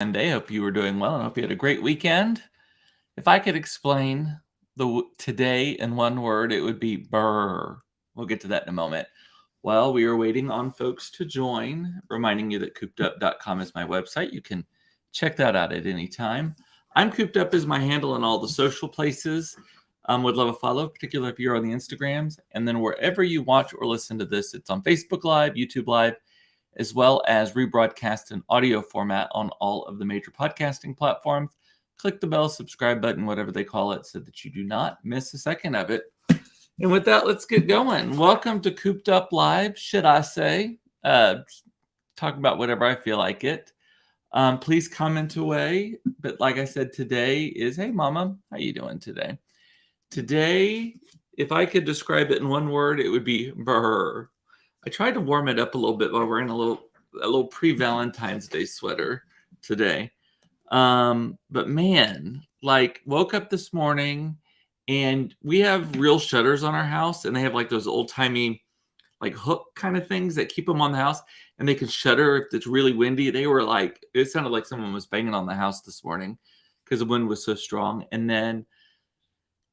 Monday. Hope you were doing well and hope you had a great weekend. If I could explain today in one word, it would be burr. We'll get to that in a moment. Well, we are waiting on folks to join, reminding you that coopedup.com is my website. You can check that out at any time. I'm Cooped Up is my handle in all the social places. Would love a follow, particularly if you're on the Instagrams. And then wherever you watch or listen to this, it's on Facebook Live, YouTube Live, as well as rebroadcast in audio format on all of the major podcasting platforms. Click the bell, subscribe button, whatever they call it, so that you do not miss a second of it. And with that, let's get going. Welcome to Cooped Up Live, should I say. Talk about whatever I feel like it. Please comment away. But like I said, today is, hey, Mama, how you doing today? Today, if I could describe it in one word, it would be brr. I tried to warm it up a little bit by wearing a little pre-Valentine's Day sweater today. But man, woke up this morning and we have real shutters on our house, and they have like those old-timey hook kind of things that keep them on the house, and they can shutter if it's really windy. It sounded like someone was banging on the house this morning because the wind was so strong. And then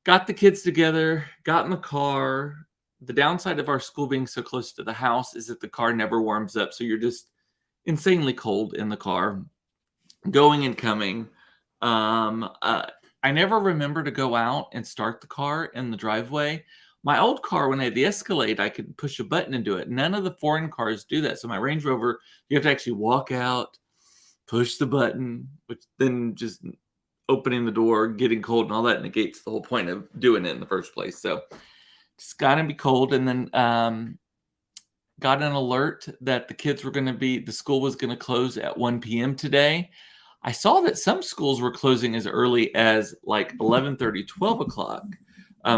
got the kids together, got in the car. The downside of our school being so close to the house is that the car never warms up. So you're just insanely cold in the car, going and coming. I never remember to go out and start the car in the driveway. My old car, when I had the Escalade, I could push a button and do it. None of the foreign cars do that. So my Range Rover, you have to actually walk out, push the button, which then just opening the door, getting cold and all that negates the whole point of doing it in the first place. So just got to be cold. And then got an alert that the school was going to close at 1 p.m. today. I saw that some schools were closing as early as 11:30, 12 o'clock,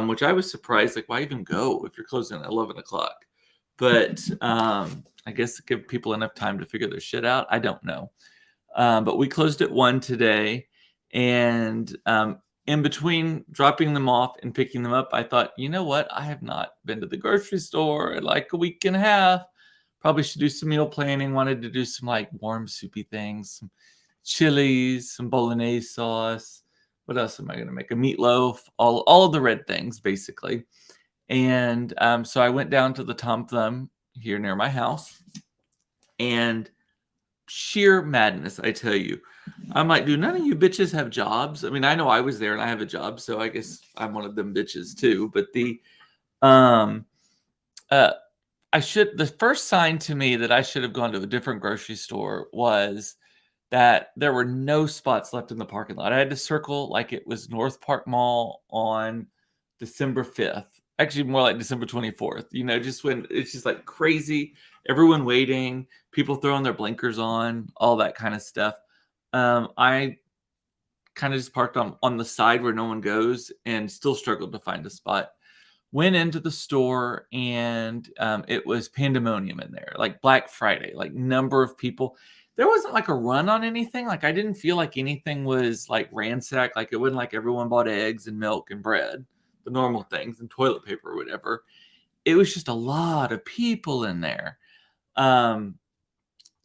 which I was surprised. Why even go if you're closing at 11 o'clock? But I guess give people enough time to figure their shit out. I don't know. But we closed at 1 today. And in between dropping them off and picking them up, I thought, you know what? I have not been to the grocery store in a week and a half. Probably should do some meal planning. Wanted to do some warm soupy things, some chilies, some bolognese sauce. What else am I going to make? A meatloaf, all of the red things, basically. And so I went down to the Tom Thumb here near my house. And sheer madness, I tell you. I'm like, do none of you bitches have jobs? I mean, I know I was there and I have a job, so I guess I'm one of them bitches too. But the first sign to me that I should have gone to a different grocery store was that there were no spots left in the parking lot. I had to circle like it was North Park Mall on December 5th. Actually, more like December 24th, just when it's just crazy, everyone waiting, people throwing their blinkers on, all that kind of stuff. I kind of just parked on the side where no one goes and still struggled to find a spot. Went into the store and it was pandemonium in there, Black Friday, number of people. There wasn't a run on anything. I didn't feel like anything was ransacked. It wasn't everyone bought eggs and milk and bread, the normal things, and toilet paper or whatever. It was just a lot of people in there.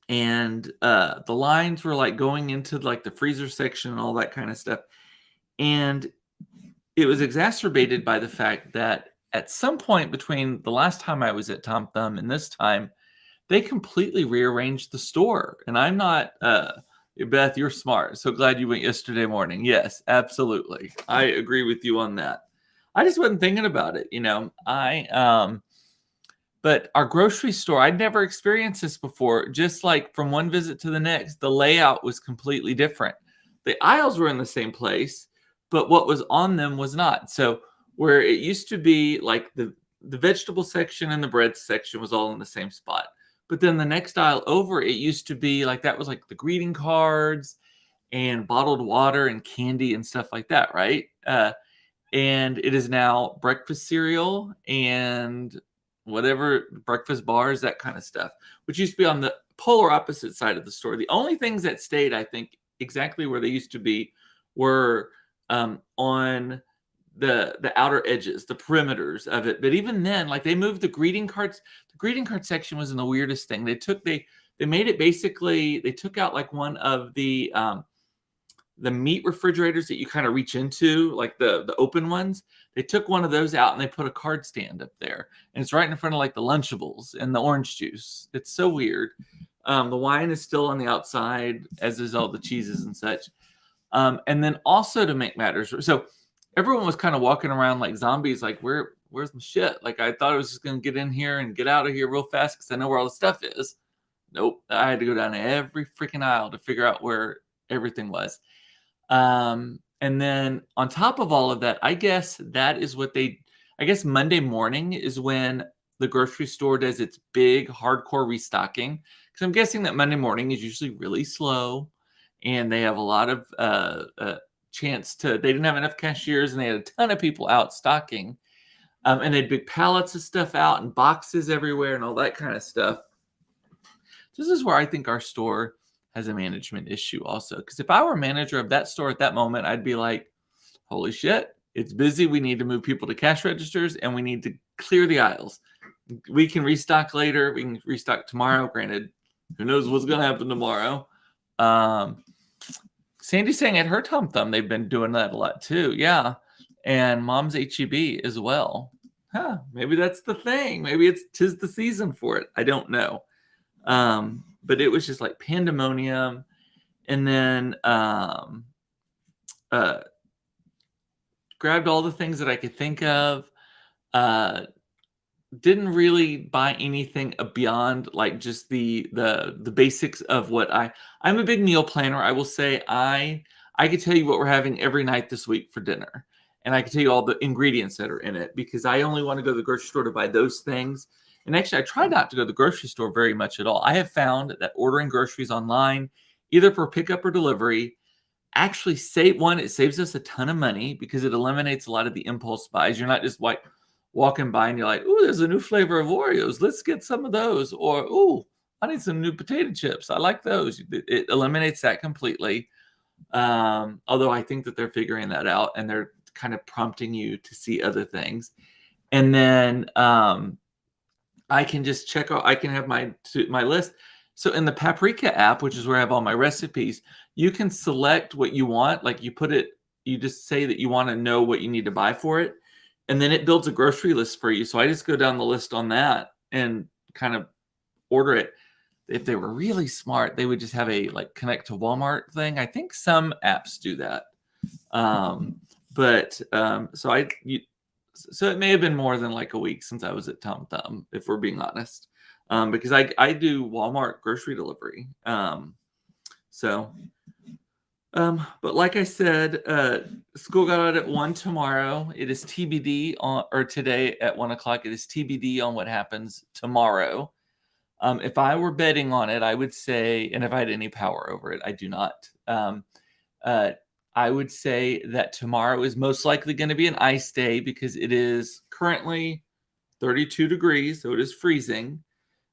And the lines were going into the freezer section and all that kind of stuff. And it was exacerbated by the fact that at some point between the last time I was at Tom Thumb and this time, they completely rearranged the store. And I'm not, Beth, you're smart. So glad you went yesterday morning. Yes, absolutely. I agree with you on that. I just wasn't thinking about it. But our grocery store, I'd never experienced this before. Just from one visit to the next, the layout was completely different. The aisles were in the same place, but what was on them was not. So where it used to be the vegetable section and the bread section was all in the same spot. But then the next aisle over, it used to be that was the greeting cards and bottled water and candy and stuff like that, right? And it is now breakfast cereal and whatever, breakfast bars, that kind of stuff, which used to be on the polar opposite side of the store. The only things that stayed, I think, exactly where they used to be were on the outer edges, the perimeters of it. But even then, they moved the greeting cards. The greeting card section was in the weirdest thing. They They made it basically, they took out like one of the meat refrigerators that you kind of reach into, like the open ones. They took one of those out and they put a card stand up there, and it's right in front of like the Lunchables and the orange juice. It's so weird. The wine is still on the outside, as is all the cheeses and such. And then also, to make matters, so everyone was kind of walking around like zombies, like, where's my shit? Like, I thought I was just going to get in here and get out of here real fast because I know where all the stuff is. Nope. I had to go down every freaking aisle to figure out where everything was. And then on top of all of that, I guess Monday morning is when the grocery store does its big hardcore restocking. Because I'm guessing that Monday morning is usually really slow, and they have a lot of they didn't have enough cashiers, and they had a ton of people out stocking. And they had big pallets of stuff out and boxes everywhere and all that kind of stuff. This is where I think our store has a management issue also. Because if I were manager of that store at that moment, I'd be like, holy shit, it's busy. We need to move people to cash registers, and we need to clear the aisles. We can restock later. We can restock tomorrow. Granted, who knows what's going to happen tomorrow. Sandy's saying at her Tom Thumb, they've been doing that a lot too. Yeah. And Mom's HEB as well. Huh. Maybe that's the thing. Maybe tis the season for it. I don't know. But it was just like pandemonium. And then grabbed all the things that I could think of. Didn't really buy anything beyond like just the basics of what I'm a big meal planner. I will say I could tell you what we're having every night this week for dinner. And I can tell you all the ingredients that are in it, because I only want to go to the grocery store to buy those things. And actually, I try not to go to the grocery store very much at all. I have found that ordering groceries online, either for pickup or delivery, actually it saves us a ton of money because it eliminates a lot of the impulse buys. You're not just like walking by and you're like, ooh, there's a new flavor of Oreos. Let's get some of those. Or, ooh, I need some new potato chips. I like those. It eliminates that completely. Although I think that they're figuring that out, and they're kind of prompting you to see other things. And then I can just check out, I can have my list. So in the Paprika app, which is where I have all my recipes, you can select what you want. Like you just say that you want to know what you need to buy for it. And then it builds a grocery list for you. So I just go down the list on that and kind of order it. If they were really smart, they would just have a like connect to Walmart thing. I think some apps do that. So it may have been more than like a week since I was at Tom Thumb, if we're being honest, because I do Walmart grocery delivery. But like I said, school got out at 1 tomorrow. It is TBD today at 1 o'clock. It is TBD on what happens tomorrow. If I were betting on it, I would say, and if I had any power over it, I do not. I would say that tomorrow is most likely going to be an ice day because it is currently 32 degrees, so it is freezing.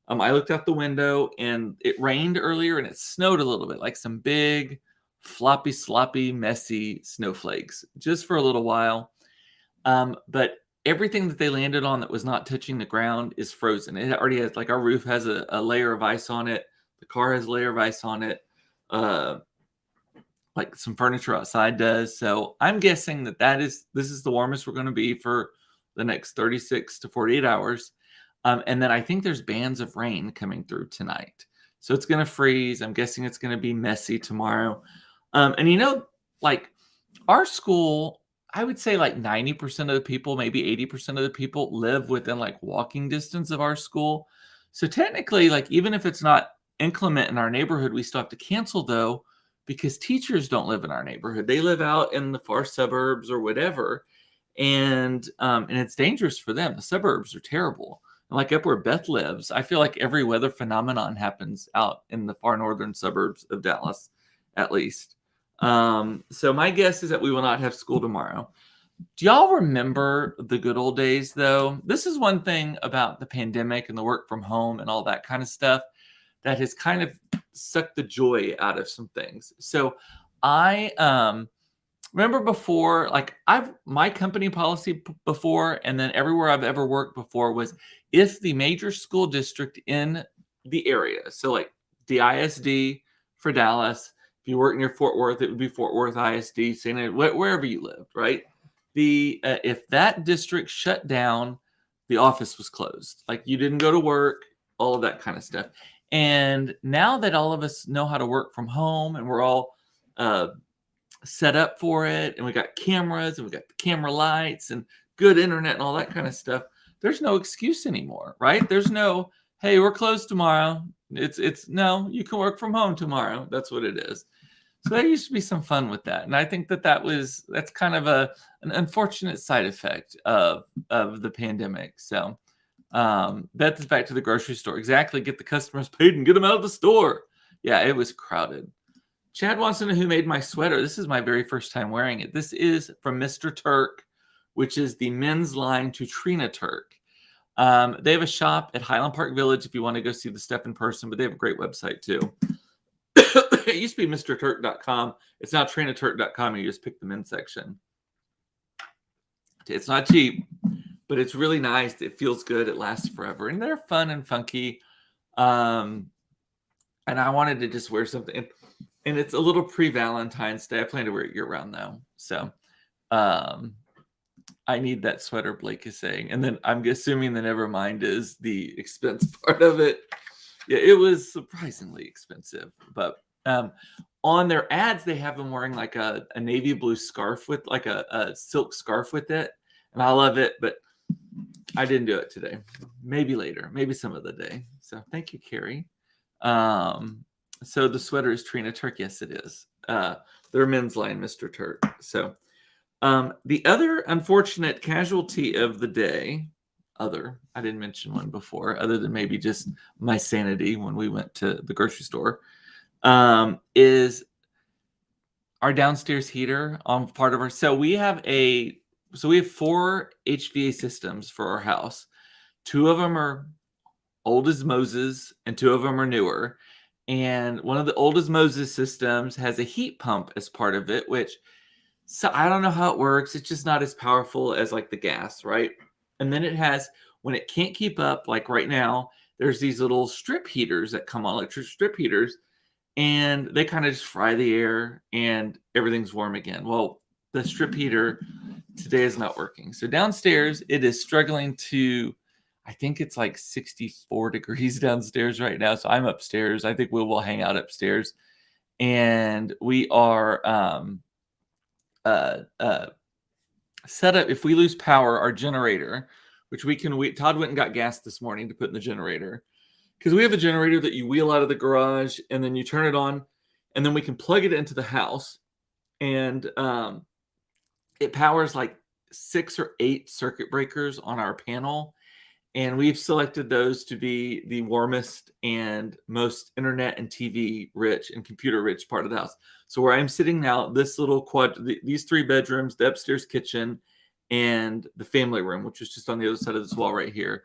I looked out the window and it rained earlier and it snowed a little bit, like some big, floppy, sloppy, messy snowflakes just for a little while. But everything that they landed on that was not touching the ground is frozen. It already has, like, our roof has a layer of ice on it. The car has a layer of ice on it. Like some furniture outside does. So I'm guessing this is the warmest we're going to be for the next 36 to 48 hours. And then I think there's bands of rain coming through tonight. So it's going to freeze. I'm guessing it's going to be messy tomorrow. And like our school, I would say like 90% of the people, maybe 80% of the people live within like walking distance of our school. So technically, like, even if it's not inclement in our neighborhood, we still have to cancel though, because teachers don't live in our neighborhood. They live out in the far suburbs or whatever. And it's dangerous for them. The suburbs are terrible. And like up where Beth lives, I feel like every weather phenomenon happens out in the far northern suburbs of Dallas, at least. So my guess is that we will not have school tomorrow. Do y'all remember the good old days, though? This is one thing about the pandemic and the work from home and all that kind of stuff that has kind of sucked the joy out of some things. So I remember before, like, my company policy before, and then everywhere I've ever worked before, was if the major school district in the area, so like DISD for Dallas. If you work near Fort Worth, it would be Fort Worth ISD, wherever you lived, right? If that district shut down, the office was closed. Like you didn't go to work, all of that kind of stuff. And now that all of us know how to work from home and we're all set up for it, and we got cameras and we got the camera lights and good internet and all that kind of stuff, there's no excuse anymore, right? There's no, hey, we're closed tomorrow. It's no, you can work from home tomorrow. That's what it is. So there used to be some fun with that. And I think that's kind of an unfortunate side effect of the pandemic. So Beth is back to the grocery store. Exactly. Get the customers paid and get them out of the store. Yeah, it was crowded. Chad wants to know who made my sweater. This is my very first time wearing it. This is from Mr. Turk, which is the men's line to Trina Turk. They have a shop at Highland Park Village if you want to go see the stuff in person, but they have a great website too. It used to be MrTurk.com. It's now TrinaTurk.com. You just pick the men's section. It's not cheap, but it's really nice. It feels good. It lasts forever. And they're fun and funky. And I wanted to just wear something. And it's a little pre-Valentine's Day. I plan to wear it year-round, though. So I need that sweater, Blake is saying. And then I'm assuming the never mind is the expense part of it. Yeah, it was surprisingly expensive. But on their ads, they have them wearing like a navy blue scarf with like a silk scarf with it. And I love it, but I didn't do it today. Maybe later, maybe some of the day. So thank you, Carrie. So the sweater is Trina Turk. Yes, it is. Their men's line, Mr. Turk. So the other unfortunate casualty of the day, I didn't mention one before, other than maybe just my sanity when we went to the grocery store, is our downstairs heater on part of our. So we have 4 HVA systems for our house. 2 of them are old as Moses, and 2 of them are newer. And one of the old as Moses systems has a heat pump as part of it, which, so I don't know how it works. It's just not as powerful as like the gas, right? And then it has, when it can't keep up, like right now, there's these little strip heaters that come on, electric strip heaters, and they kind of just fry the air and everything's warm again. Well, the strip heater today is not working. So downstairs, it is struggling to, I think it's like 64 degrees downstairs right now. So I'm upstairs. I think we'll hang out upstairs. And we are set up, if we lose power, our generator, which Todd went and got gas this morning to put in the generator. Because we have a generator that you wheel out of the garage and then you turn it on, and then we can plug it into the house. And it powers like 6 or 8 circuit breakers on our panel. And we've selected those to be the warmest and most internet and TV rich and computer rich part of the house. So where I'm sitting now, this little these 3 bedrooms, the upstairs kitchen, and the family room, which is just on the other side of this wall right here.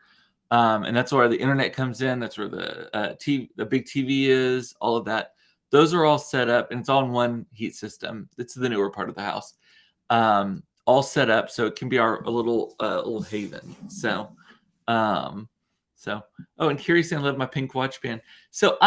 And that's where the internet comes in. That's where the big TV is, all of that. Those are all set up, and it's all in one heat system. It's the newer part of the house. All set up so it can be our little haven. So, and Carrie's saying, I love my pink watch band. So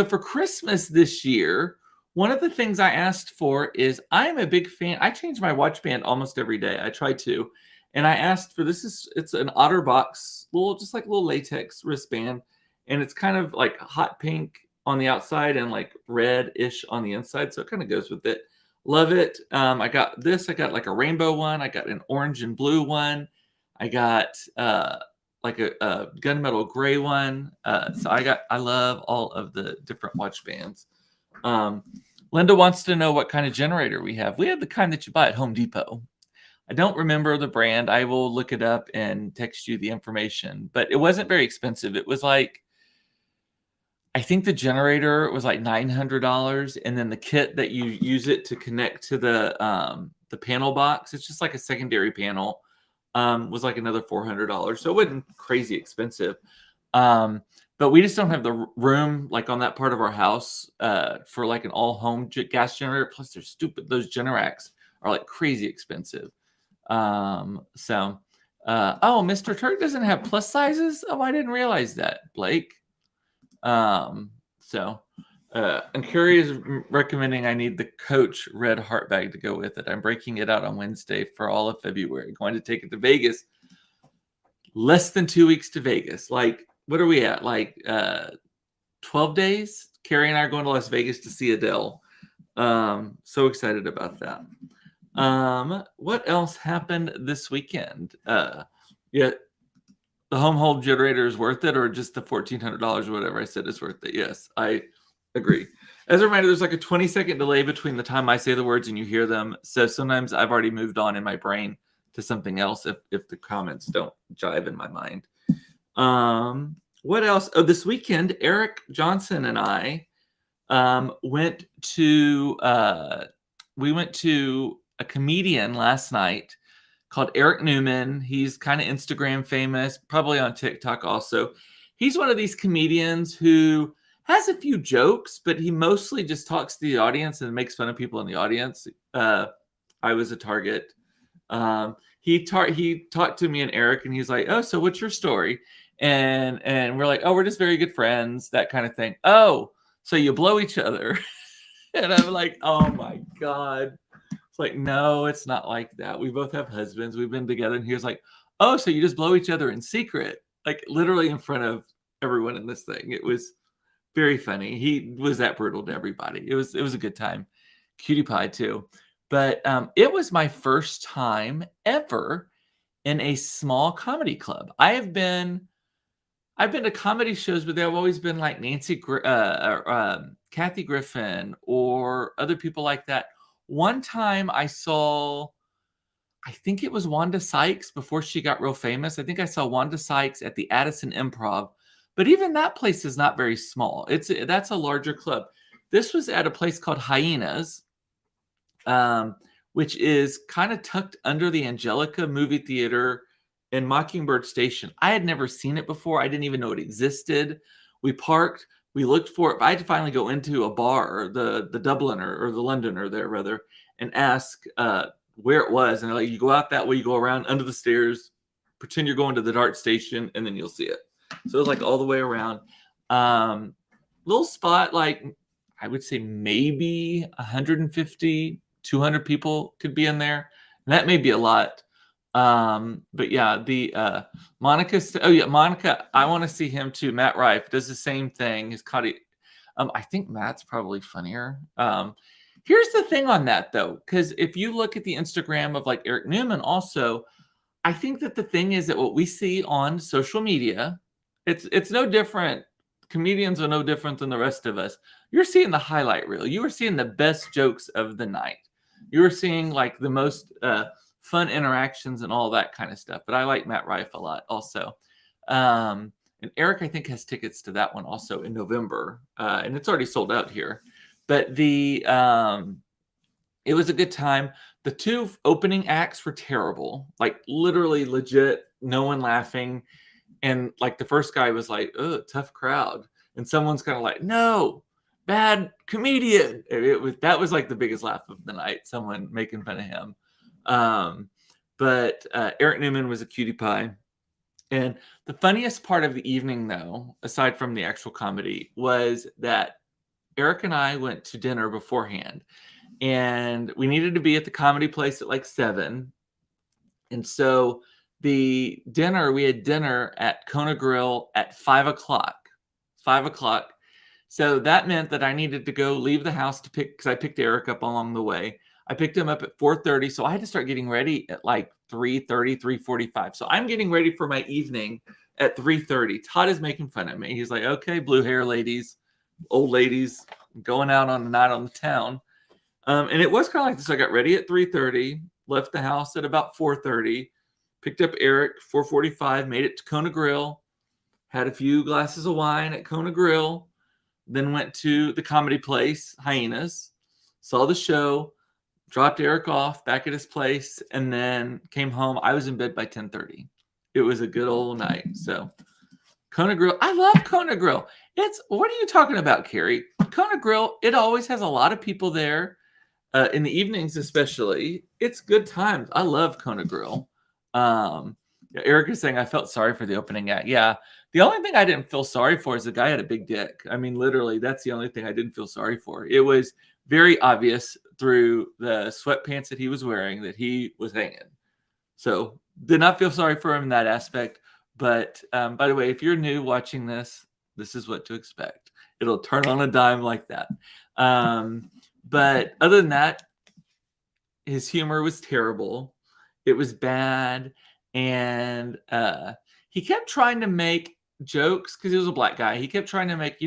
for Christmas this year, one of the things I asked for is, I am a big fan. I change my watch band almost every day. I try to. And I asked for it's an OtterBox, just like a little latex wristband. And it's kind of like hot pink on the outside and like red-ish on the inside. So it kind of goes with it. Love it. I got like a rainbow one. I got an orange and blue one. I got like a gunmetal gray one. So I love all of the different watch bands. Linda wants to know what kind of generator we have. We have the kind that you buy at Home Depot. I don't remember the brand. I will look it up and text you the information, but it wasn't very expensive. It was like, I think the generator was like $900, and then the kit that you use it to connect to the panel box, it's just like a secondary panel, was like another $400. So it wasn't crazy expensive. But we just don't have the room like on that part of our house for like an all-home gas generator. Plus, they're stupid. Those Generacs are like crazy expensive. Mr. Turk doesn't have plus sizes. Oh, I didn't realize that, Blake. So, and Carrie is recommending I need the Coach red heart bag to go with it. I'm breaking it out on Wednesday for all of February. Going to take it to Vegas. Less than 2 weeks to Vegas. Like, what are we at? Like 12 days? Carrie and I are going to Las Vegas to see Adele. So excited about that. What else happened this weekend? Yeah, the home hold generator is worth it, or just the $1,400 or whatever I said is worth it. Yes, I agree. As a reminder, there's like a 20-second delay between the time I say the words and you hear them. So sometimes I've already moved on in my brain to something else if the comments don't jive in my mind. What else? Oh, this weekend, Eric Johnson and I went to a comedian last night called Eric Newman. He's kind of Instagram famous, probably on TikTok also. He's one of these comedians who has a few jokes, but he mostly just talks to the audience and makes fun of people in the audience. I was a target. He talked to me and Eric, and he's like, "Oh, so what's your story?" And we're like, "Oh, we're just very good friends," that kind of thing. "Oh, so you blow each other?" And I'm like, "Oh my God." It's like, no, it's not like that. We both have husbands. We've been together. And he was like, "Oh, so you just blow each other in secret?" Like literally in front of everyone in this thing. It was very funny. He was that brutal to everybody. It was a good time. Cutie pie too. But it was my first time ever in a small comedy club. I've been to comedy shows, but they've always been like Kathy Griffin or other people like that. One time I saw, I think it was Wanda Sykes before she got real famous. I think I saw Wanda Sykes at the Addison Improv, but even that place is not very small. That's a larger club. This was at a place called Hyenas, which is kind of tucked under the Angelica movie theater in Mockingbird Station. I had never seen it before. I didn't even know it existed. We parked. We looked for it. I had to finally go into a bar, the Dubliner or the Londoner there rather, and ask where it was. And like, you go out that way, you go around under the stairs, pretend you're going to the Dart Station, and then you'll see it. So it was like all the way around. Little spot, like I would say maybe 150, 200 people could be in there. And that may be a lot. But yeah, the Monica. Oh yeah, Monica. I want to see him too. Matt Rife does the same thing. His Cuddy. I think Matt's probably funnier. Here's the thing on that though, because if you look at the Instagram of like Eric Newman, also, I think that the thing is that what we see on social media, it's no different. Comedians are no different than the rest of us. You're seeing the highlight reel. You are seeing the best jokes of the night. You are seeing like the most fun interactions and all that kind of stuff. But I like Matt Rife a lot also. And Eric, I think, has tickets to that one also in November. And it's already sold out here. But it was a good time. The two opening acts were terrible. Like literally legit, no one laughing. And like the first guy was like, "Oh, tough crowd." And someone's kind of like, "No, bad comedian." That was like the biggest laugh of the night. Someone making fun of him. But Eric Newman was a cutie pie. And the funniest part of the evening, though, aside from the actual comedy, was that Eric and I went to dinner beforehand. And we needed to be at the comedy place at like 7. And so we had dinner at Kona Grill at 5 o'clock. 5 o'clock. So that meant that I needed to go leave the house to pick, because I picked Eric up along the way. I picked him up at 4:30, so I had to start getting ready at like 3:30, 3:45. So I'm getting ready for my evening at 3:30. Todd is making fun of me. He's like, "Okay, blue hair ladies, old ladies, going out on a night on the town." And it was kind of like this. I got ready at 3:30, left the house at about 4:30, picked up Eric 4:45, made it to Kona Grill, had a few glasses of wine at Kona Grill, then went to the comedy place, Hyenas, saw the show, dropped Eric off back at his place, and then came home. I was in bed by 10:30. It was a good old night. So Kona Grill, I love Kona Grill. What are you talking about, Carrie? Kona Grill, it always has a lot of people there. In the evenings especially, it's good times. I love Kona Grill. Yeah, Eric is saying I felt sorry for the opening act. Yeah. The only thing I didn't feel sorry for is the guy had a big dick. I mean, literally, that's the only thing I didn't feel sorry for. It was very obvious through the sweatpants that he was wearing that he was hanging. So did not feel sorry for him in that aspect. But by the way, if you're new watching this, this is what to expect. It'll turn on a dime like that. But other than that, his humor was terrible. It was bad. And he kept trying to make jokes because he was a black guy. He kept trying to make,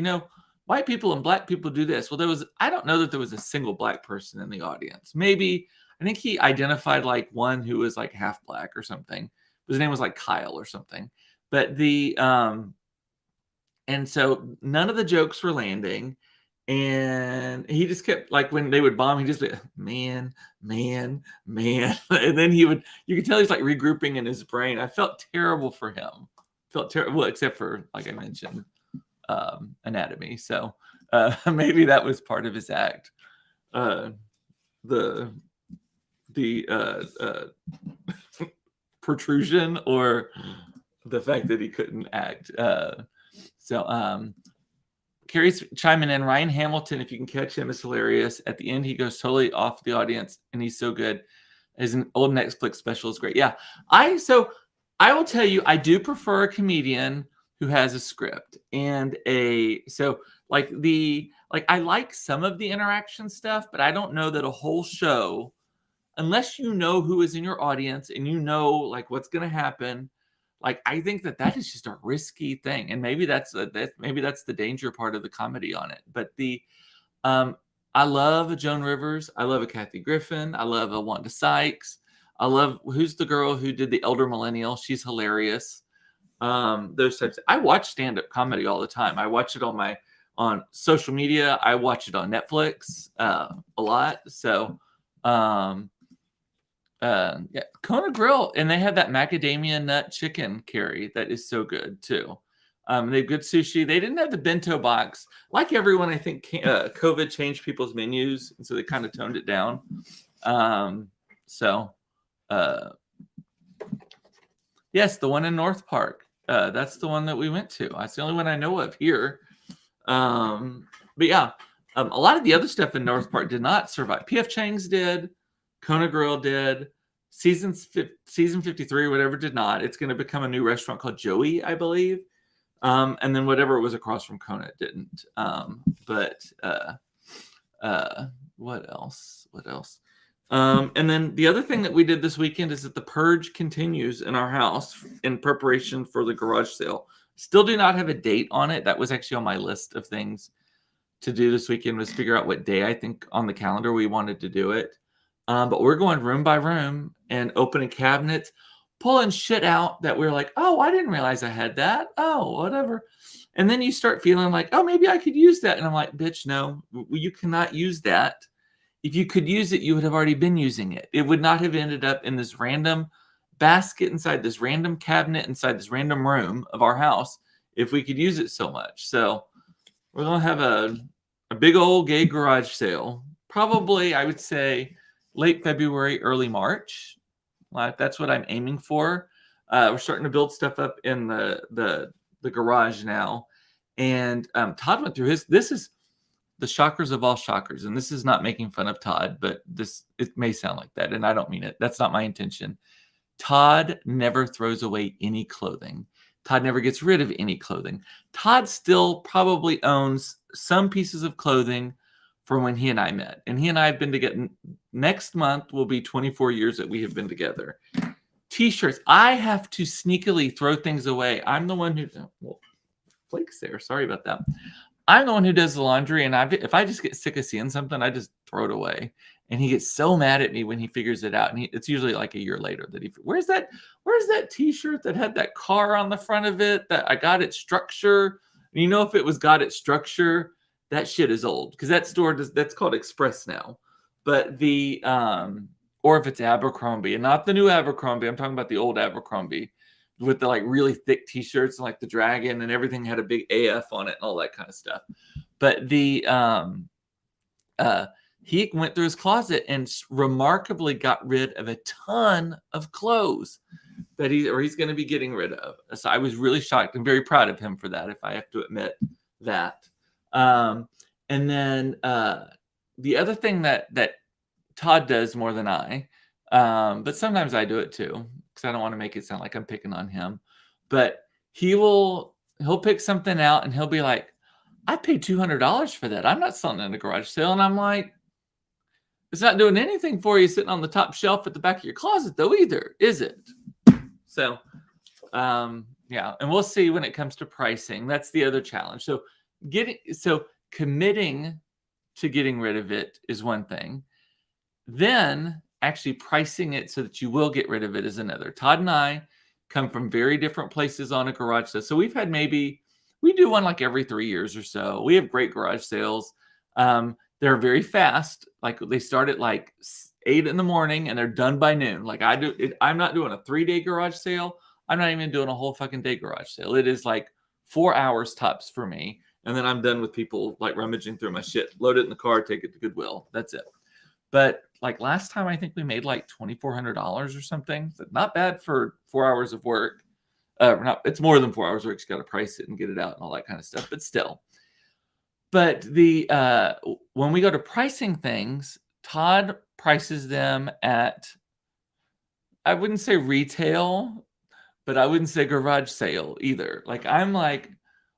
white people and black people do this. Well, I don't know that there was a single black person in the audience. Maybe, I think he identified like one who was like half black or something. His name was like Kyle or something. But and so none of the jokes were landing. And he just kept, like, when they would bomb, he just be, man. And then you could tell he's like regrouping in his brain. I felt terrible for him. Felt terrible, well, except for, like I mentioned, anatomy. So maybe that was part of his act. The protrusion or the fact that he couldn't act. Carrie's chiming in. Ryan Hamilton, if you can catch him, is hilarious. At the end, he goes totally off the audience, and he's so good. His old Netflix special is great. Yeah, I will tell you, I do prefer a comedian who has a script and I like some of the interaction stuff, but I don't know that a whole show, unless you know who is in your audience and you know like what's going to happen. Like, I think that is just a risky thing, and maybe that's the danger part of the comedy on it. But I love a Joan Rivers, I love a Kathy Griffin, I love a Wanda Sykes, I love, who's the girl who did the Elder Millennial? She's hilarious. Those types. I watch stand-up comedy all the time. I watch it on social media. I watch it on Netflix a lot. So. Yeah, Kona Grill, and they have that macadamia nut chicken curry that is so good too. They have good sushi. They didn't have the bento box. Like everyone, I think COVID changed people's menus, and so they kind of toned it down. Yes, the one in North Park. That's the one that we went to. That's the only one I know of here. But yeah, a lot of the other stuff in North Park did not survive. P.F. Chang's did. Kona Grill did. Season 53 or whatever did not. It's going to become a new restaurant called Joey, I believe. And then whatever was across from Kona didn't. What else? And then the other thing that we did this weekend is that the purge continues in our house in preparation for the garage sale. Still do not have a date on it. That was actually on my list of things to do this weekend, was figure out what day I think on the calendar we wanted to do it. But we're going room by room and opening cabinets, pulling shit out that we're like, oh, I didn't realize I had that. Oh, whatever. And then you start feeling like, oh, maybe I could use that. And I'm like, bitch, no, you cannot use that. If you could use it, you would have already been using it. It would not have ended up in this random basket inside this random cabinet inside this random room of our house if we could use it so much. So we're going to have a big old gay garage sale. Probably, I would say, late February, early March. That's what I'm aiming for. We're starting to build stuff up in the garage now. And Todd went through his. This is the shockers of all shockers. And this is not making fun of Todd, but it may sound like that. And I don't mean it. That's not my intention. Todd never throws away any clothing. Todd never gets rid of any clothing. Todd still probably owns some pieces of clothing from when he and I met. And he and I have been together. Next month will be 24 years that we have been together. T-shirts. I have to sneakily throw things away. I'm the one who... flakes there. Sorry about that. I'm the one who does the laundry. And if I just get sick of seeing something, I just throw it away. And he gets so mad at me when he figures it out. And it's usually like a year later that where's that T-shirt that had that car on the front of it that I got at Structure? And if it was got at Structure, that shit is old, because that store that's called Express now. But or if it's Abercrombie, and not the new Abercrombie, I'm talking about the old Abercrombie with the like really thick T-shirts and like the dragon and everything had a big AF on it and all that kind of stuff. But he went through his closet and remarkably got rid of a ton of clothes that he's going to be getting rid of. So I was really shocked and very proud of him for that, if I have to admit that. And then the other thing that Todd does more than I, but sometimes I do it too, because I don't want to make it sound like I'm picking on him. But he'll pick something out and he'll be like, I paid $200 for that. I'm not selling it in a garage sale. And I'm like, it's not doing anything for you sitting on the top shelf at the back of your closet though either, is it? So, yeah, and we'll see when it comes to pricing. That's the other challenge. So committing to getting rid of it is one thing. Then actually pricing it so that you will get rid of it is another. Todd and I come from very different places on a garage sale. So we've had we do one like every 3 years or so. We have great garage sales. They're very fast. Like they start at like 8 in the morning and they're done by noon. Like I'm not doing a 3-day garage sale. I'm not even doing a whole fucking day garage sale. It is like 4 hours tops for me. And then I'm done with people like rummaging through my shit, load it in the car, take it to Goodwill. That's it. But like last time, I think we made like $2,400 or something. So not bad for 4 hours of work. It's more than 4 hours of work. You got to price it and get it out and all that kind of stuff. But still. But when we go to pricing things, Todd prices them at, I wouldn't say retail, but I wouldn't say garage sale either. Like I'm like,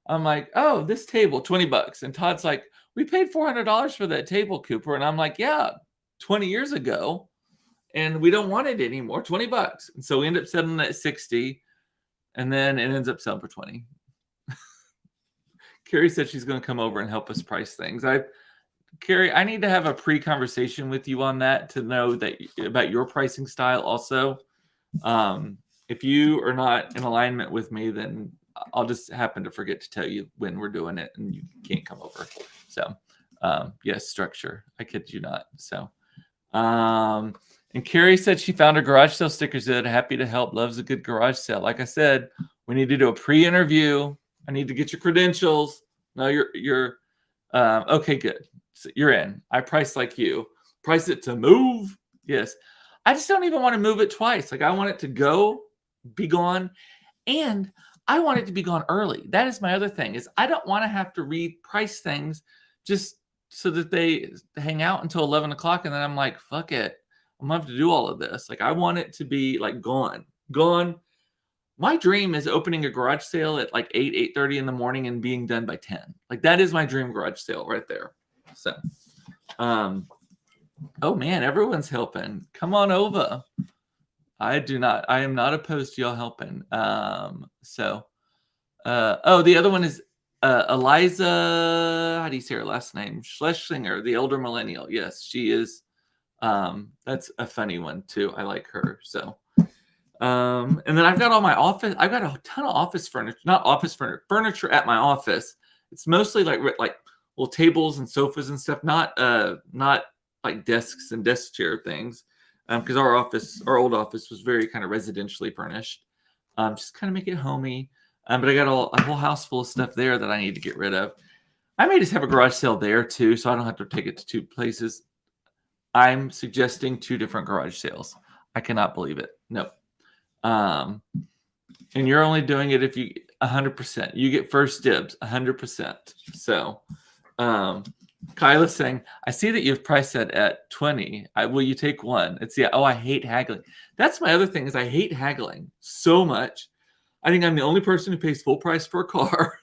oh, this table, $20. And Todd's like, we paid $400 for that table, Cooper. And I'm like, yeah, 20 years ago. And we don't want it anymore, $20. And so we end up selling it at 60. And then it ends up selling for 20. Carrie said she's going to come over and help us price things. Carrie, I need to have a pre-conversation with you on that to know that about your pricing style also. If you are not in alignment with me, then I'll just happen to forget to tell you when we're doing it and you can't come over. So, yes, structure. I kid you not. So, and Carrie said she found her garage sale stickers good. Happy to help. Loves a good garage sale. Like I said, we need to do a pre-interview. I need to get your credentials. No, you're okay, good. So you're in. I price like you. Price it to move. Yes. I just don't even want to move it twice. Like I want it to go, be gone, and I want it to be gone early. That is my other thing is I don't want to have to reprice things just so that they hang out until 11 o'clock. And then I'm like, fuck it. I'm going to have to do all of this. Like I want it to be like gone. My dream is opening a garage sale at like 8:30 in the morning and being done by 10. Like that is my dream garage sale right there. So, oh man, everyone's helping. Come on over. I am not opposed to y'all helping. The other one is Eliza, how do you say her last name? Schlesinger, the elder millennial. Yes, she is. That's a funny one too. I like her. So, and then I've got all my office. I've got a ton of office furniture, not office furniture at my office. It's mostly like little tables and sofas and stuff, not like desks and desk chair things. Because our old office was very kind of residentially furnished. Just kind of make it homey. But I got a whole house full of stuff there that I need to get rid of. I may just have a garage sale there too, so I don't have to take it to 2 places. I'm suggesting 2 different garage sales. I cannot believe it. Nope. And you're only doing it if you 100%. You get first dibs, 100%. So, Kyla's saying, I see that you've priced that at 20. Will you take one? I hate haggling. That's my other thing is I hate haggling so much. I think I'm the only person who pays full price for a car.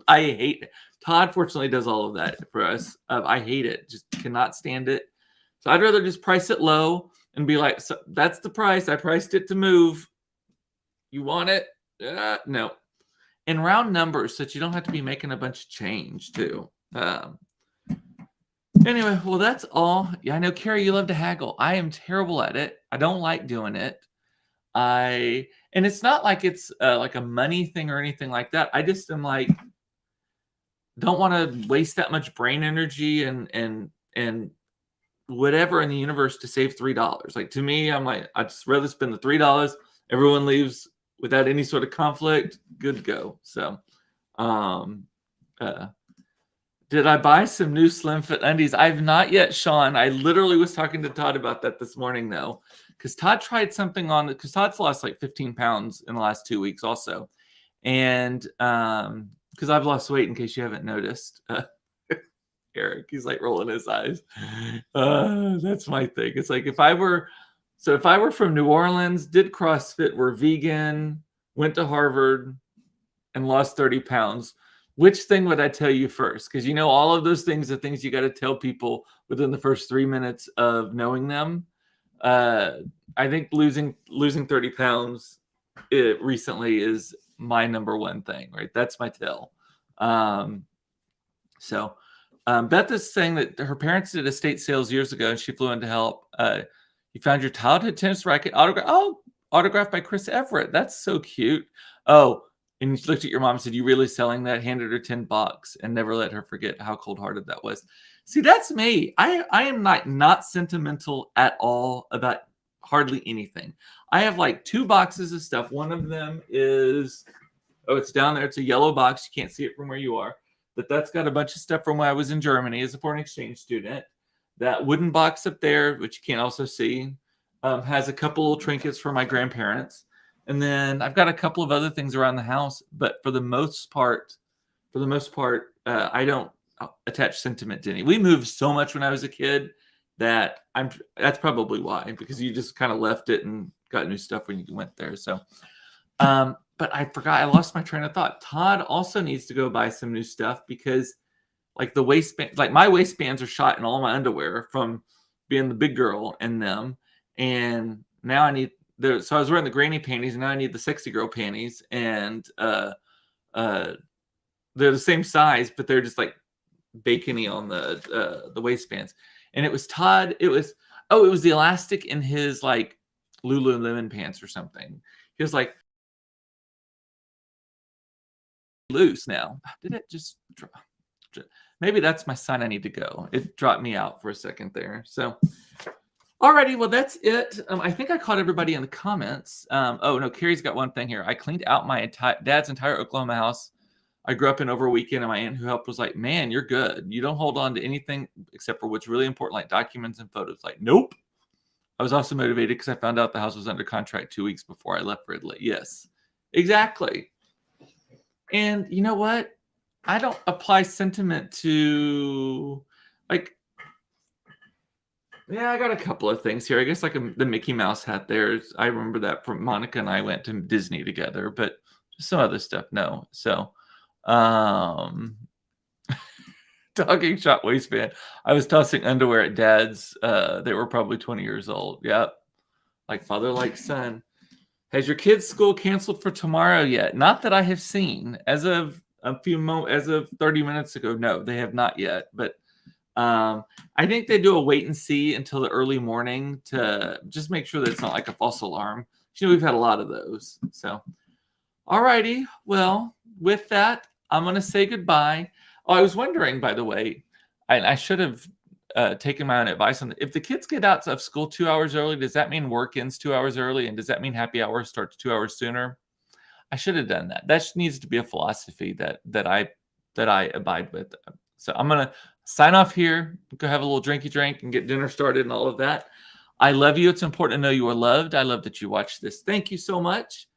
I hate it. Todd fortunately does all of that for us. I hate it. Just cannot stand it. So I'd rather just price it low and be like, so that's the price. I priced it to move. You want it? No. And round numbers so that you don't have to be making a bunch of change too. Anyway, well, that's all. Yeah, I know, Carrie, you love to haggle. I am terrible at it. I don't like doing it. And it's not like it's like a money thing or anything like that. I just am like, don't want to waste that much brain energy and whatever in the universe to save $3. Like to me, I'm like, I'd just rather spend the $3. Everyone leaves without any sort of conflict. Good to go. So, Did I buy some new slim fit undies? I've not yet, Sean. I literally was talking to Todd about that this morning, though, because Todd tried something on it. Because Todd's lost like 15 pounds in the last 2 weeks, also, and because I've lost weight, in case you haven't noticed. Eric, he's like rolling his eyes. That's my thing. It's like if I were from New Orleans, did CrossFit, were vegan, went to Harvard, and lost 30 pounds, which thing would I tell you first? Because all of those things are things you got to tell people within the first 3 minutes of knowing them. I think losing 30 pounds recently is my number one thing, right? That's my tell. Beth is saying that her parents did estate sales years ago and she flew in to help. You found your childhood tennis racket autographed by Chris Everett. That's so cute. Oh, and you looked at your mom and said, "You really selling that?" Handed her $10 and never let her forget how cold-hearted that was. See, that's me. I am not sentimental at all about hardly anything. I have like 2 boxes of stuff. One of them is, it's down there. It's a yellow box. You can't see it from where you are. But that's got a bunch of stuff from when I was in Germany as a foreign exchange student. That wooden box up there, which you can't also see, has a couple little trinkets for my grandparents. And then I've got a couple of other things around the house, but for the most part, I don't attach sentiment to any. We moved so much when I was a kid that that's probably why, because you just kind of left it and got new stuff when you went there. So, but I forgot, I lost my train of thought. Todd also needs to go buy some new stuff because like the waistband, like my waistbands are shot in all my underwear from being the big girl in them. And now I need so I was wearing the granny panties and now I need the sexy girl panties. And they're the same size, but they're just like bacony on the waistbands. And it was Todd. It was the elastic in his like Lululemon pants or something. He was like, loose now. Did it just drop? Maybe that's my sign I need to go. It dropped me out for a second there. So, alrighty, well, that's it. I think I caught everybody in the comments. Oh, no, Carrie's got one thing here. I cleaned out my dad's entire Oklahoma house I grew up in over a weekend, and my aunt who helped was like, "Man, you're good. You don't hold on to anything except for what's really important, like documents and photos." Like, nope. I was also motivated because I found out the house was under contract 2 weeks before I left for Italy. Yes, exactly. And you know what? I don't apply sentiment to, like, yeah, I got a couple of things here. I guess like the Mickey Mouse hat there. I remember that from Monica and I went to Disney together, but just some other stuff, no. So, talking shop waistband. I was tossing underwear at dad's. They were probably 20 years old. Yep. Like father, like son. Has your kids' school canceled for tomorrow yet? Not that I have seen. As of 30 minutes ago, no, they have not yet. But I think they do a wait and see until the early morning to just make sure that it's not like a false alarm. We've had a lot of those. So, alrighty. Well, with that, I'm going to say goodbye. Oh, I was wondering, by the way, I should have taken my own advice on that. If the kids get out of school 2 hours early, does that mean work ends 2 hours early? And does that mean happy hour starts 2 hours sooner? I should have done that. That needs to be a philosophy that I abide with. So I'm going to sign off here, go have a little drinky drink and get dinner started and all of that. I love you. It's important to know you are loved. I love that you watch this. Thank you so much.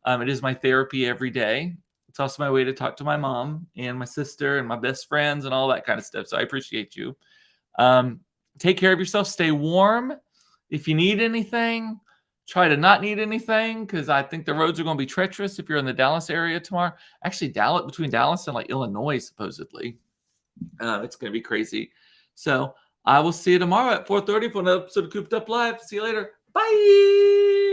It is my therapy every day. It's also my way to talk to my mom and my sister and my best friends and all that kind of stuff. So I appreciate you. Take care of yourself. Stay warm. If you need anything, try to not need anything because I think the roads are going to be treacherous if you're in the Dallas area tomorrow. Actually, between Dallas and like Illinois, supposedly. It's going to be crazy. So I will see you tomorrow at 4:30 for another episode of Cooped Up Live. See you later. Bye.